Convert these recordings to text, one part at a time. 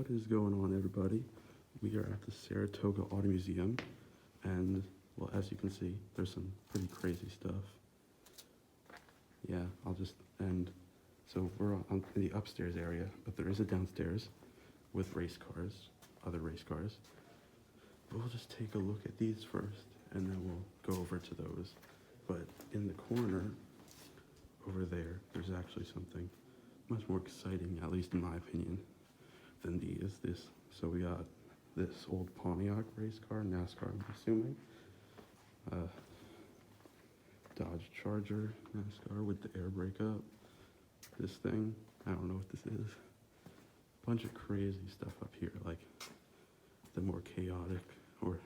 What is going on, everybody? We are at the Saratoga Auto Museum, and, well, as you can see, there's some pretty crazy stuff. Yeah, so we're in the upstairs area, but there is a downstairs with race cars, other race cars. But we'll just take a look at these first, and then we'll go over to those. But in the corner, over there, there's actually something much more exciting, at least in my opinion, than these. So we got this old Pontiac race car, NASCAR, I'm assuming. Dodge Charger NASCAR with the air brake up. This thing, I don't know what this is. Bunch of crazy stuff up here, like the more chaotic, or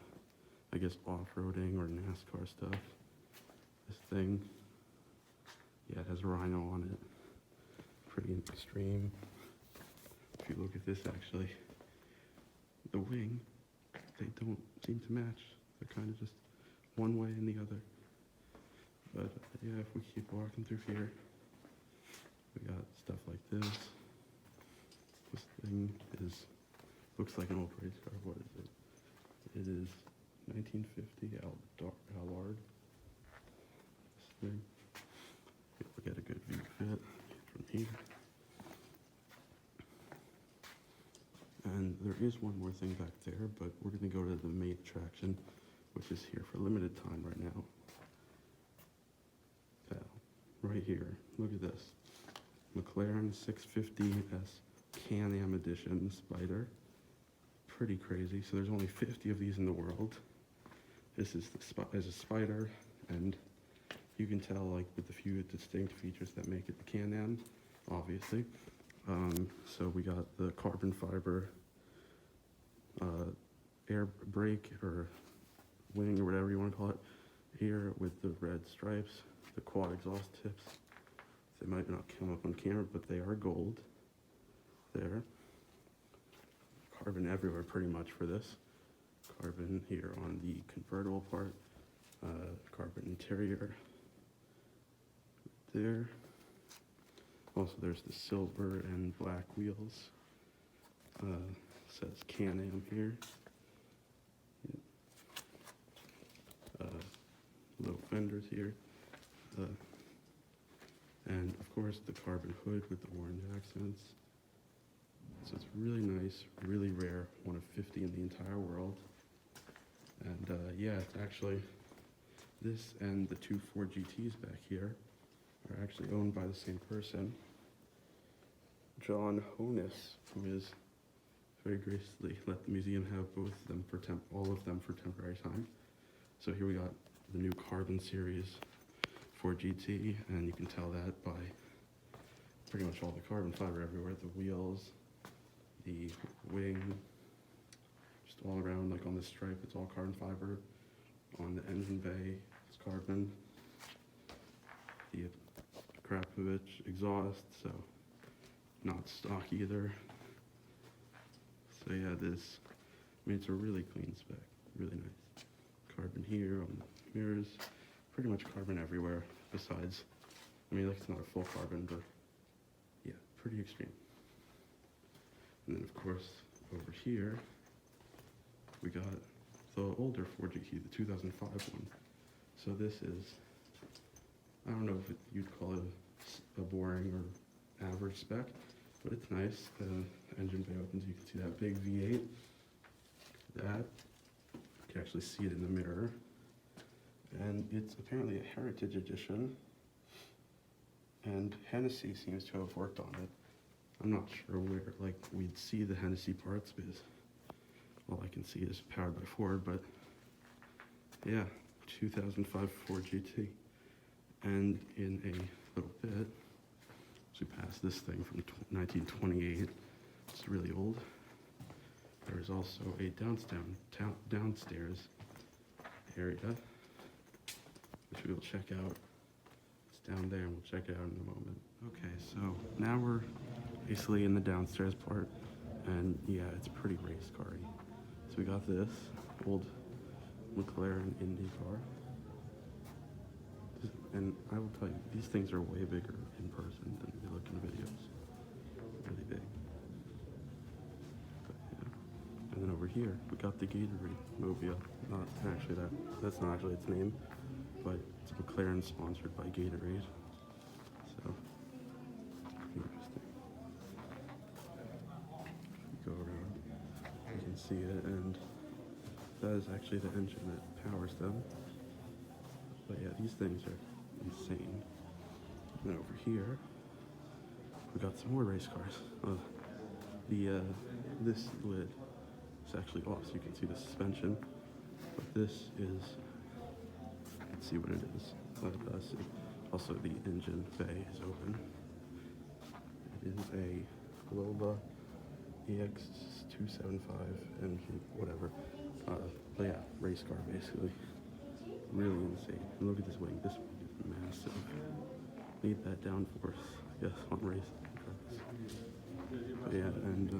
I guess off-roading or NASCAR stuff. This thing, yeah, it has a rhino on it. Pretty extreme. If you look at this, actually, the wing, they don't seem to match. They're kind of just one way and the other. But yeah, if we keep walking through here, we got stuff like this. This thing looks like an old race car. What is it? It is 1950 Allard. This thing. We'll get a good view of it from here. And there is one more thing back there, but we're going to go to the main attraction, which is here for a limited time right now. Right here, look at this. McLaren 650S Can-Am Edition Spider. Pretty crazy. So there's only 50 of these in the world. This is a Spider, and you can tell, like, with the few distinct features that make it the Can-Am, obviously. So we got the carbon fiber air brake or wing or whatever you want to call it here with the red stripes, the quad exhaust tips. They might not come up on camera, but they are gold there. Carbon everywhere pretty much for this. Carbon here on the convertible part, carbon interior there. Also, there's the silver and black wheels. Says Can-Am here. Low fenders here. And of course the carbon hood with the orange accents. So it's really nice, really rare, one of 50 in the entire world. And yeah, it's actually, this and the two Ford GTs back here are actually owned by the same person, John Honus, who is very graciously let the museum have both of them all of them for temporary time. So here we got the new Carbon Series Ford GT, and you can tell that by pretty much all the carbon fiber everywhere. The wheels, the wing, just all around, like on the stripe, it's all carbon fiber. On the engine bay, it's carbon. The Krapovich exhaust, so not stock either. So yeah, it's a really clean spec, really nice. Carbon here on the mirrors, pretty much carbon everywhere besides, like it's not a full carbon, but yeah, pretty extreme. And then of course, over here, we got the older Ford GT, the 2005 one. So this is, I don't know if you'd call it a boring or average spec, but it's nice. The engine bay opens, you can see that big V8. That, you can actually see it in the mirror. And it's apparently a heritage edition. And Hennessy seems to have worked on it. I'm not sure where, we'd see the Hennessy parts because all I can see is powered by Ford, but yeah, 2005 Ford GT. And in a little bit, as we pass this thing from 1928, it's really old. There is also a downstairs area, which we will check out. It's down there, and we'll check it out in a moment. Okay, so now we're basically in the downstairs part, and yeah, it's pretty race car-y. So we got this old McLaren Indy car. And I will tell you, these things are way bigger in person than they look in videos. Really big. But here, we got the Gatorade Mobile. Not actually that's not actually its name, but it's McLaren sponsored by Gatorade. So, interesting. If you go around, you can see it, and that is actually the engine that powers them. But yeah, these things are insane. And over here, we got some more race cars. This lid is actually off, so you can see the suspension. But this is, let's see what it is. Also, the engine bay is open. It is a Lola EX275 MG, whatever. But yeah, race car basically. Really insane. And look at this wing. This wing is massive. Need that downforce, I guess, on race cars. But yeah, and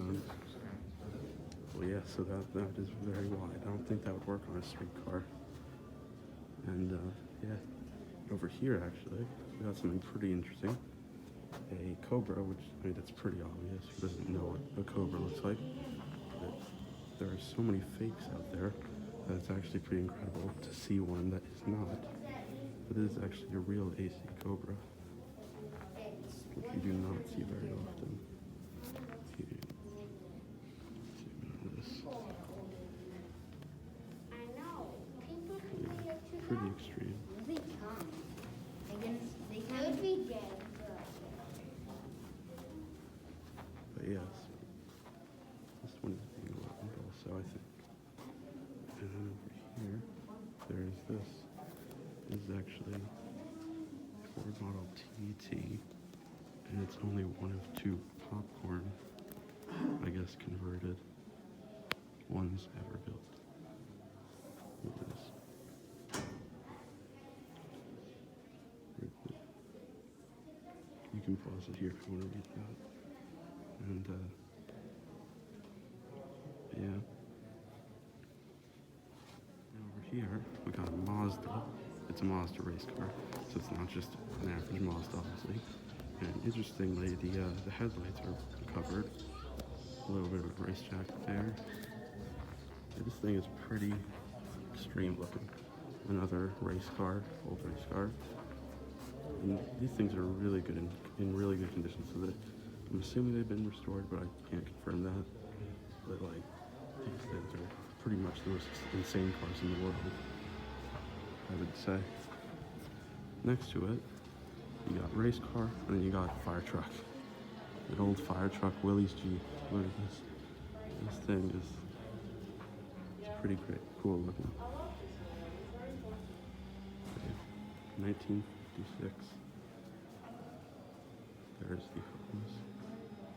well, yeah. So that is very wide. I don't think that would work on a street car. And yeah, over here actually, we got something pretty interesting. A Cobra, which I mean that's pretty obvious. Who doesn't know what a Cobra looks like? But there are so many fakes out there that it's actually pretty incredible to see one that is not. But this is actually a real AC Cobra, which you do not see very often. Pretty extreme. But yes, this one is being opened also, I think. And then over here, there's this. This is actually Ford Model TT, and it's only one of two popcorn, I guess, converted ones ever built. Look at this. You can pause it here if you want to read that. And yeah. And over here, we got a Mazda. It's a Mazda race car, so it's not just an average Mazda, obviously. And interestingly, the headlights are covered. A little bit of a race jacket there. And this thing is pretty extreme looking. Another race car, old race car. And these things are really good in really good condition. So that I'm assuming they've been restored, but I can't confirm that. But like, these things are pretty much the most insane cars in the world, I would say. Next to it, you got race car, and then you got fire truck. An old fire truck, Willie's Jeep. Look at this. This thing is pretty great, cool looking. 1956. There's the hose,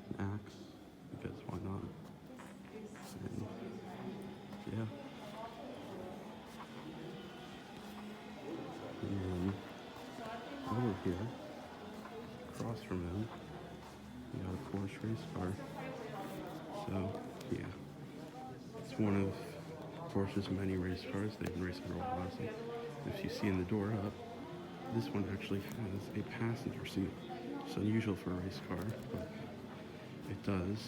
an axe, because why not? And yeah. And then over here, across from him, you got a Porsche race car. So yeah, it's one of Porsche's many race cars. They've been racing for a while. So if you see in the door up, this one actually has a passenger seat. It's unusual for a race car, but it does.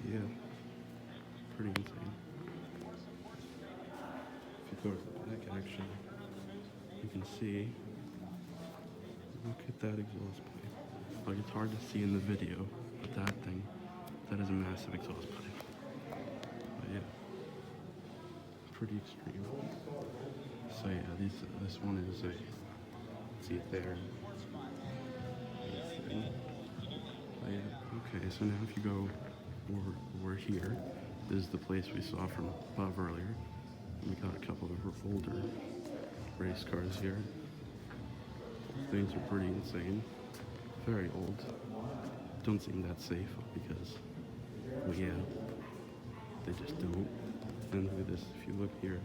Yeah, pretty insane. If you go to the back, actually, you can see, look at that exhaust pipe. Like, it's hard to see in the video, but that is a massive exhaust pipe. But yeah, pretty extreme. So yeah, this one is a, see it there. But yeah, okay, so now if you go over here, this is the place we saw from above earlier. We got a couple of older race cars here. Things are pretty insane. Very old. Don't seem that safe because, well yeah, they just don't. And look at this, if you look here,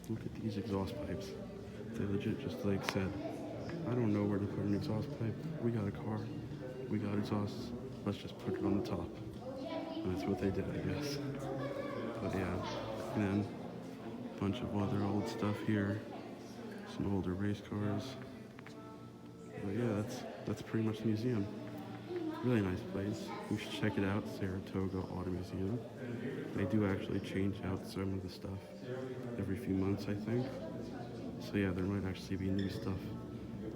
look at these exhaust pipes. They legit just like said, I don't know where to put an exhaust pipe. We got a car, we got exhausts, let's just put it on the top. And that's what they did, I guess. But yeah, and then a bunch of other old stuff here. Some older race cars. But yeah, that's pretty much the museum. Really nice place. You should check it out, Saratoga Auto Museum. They do actually change out some of the stuff every few months, I think. So yeah, there might actually be new stuff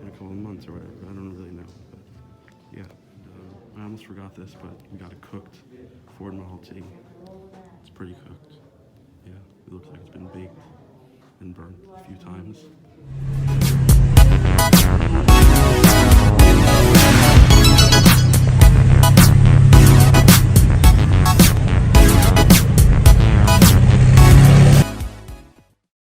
in a couple of months or whatever. I don't really know, but yeah. I almost forgot this, but we got a cooked Ford Model T. It's pretty cooked. Yeah, it looks like it's been baked and burnt a few times.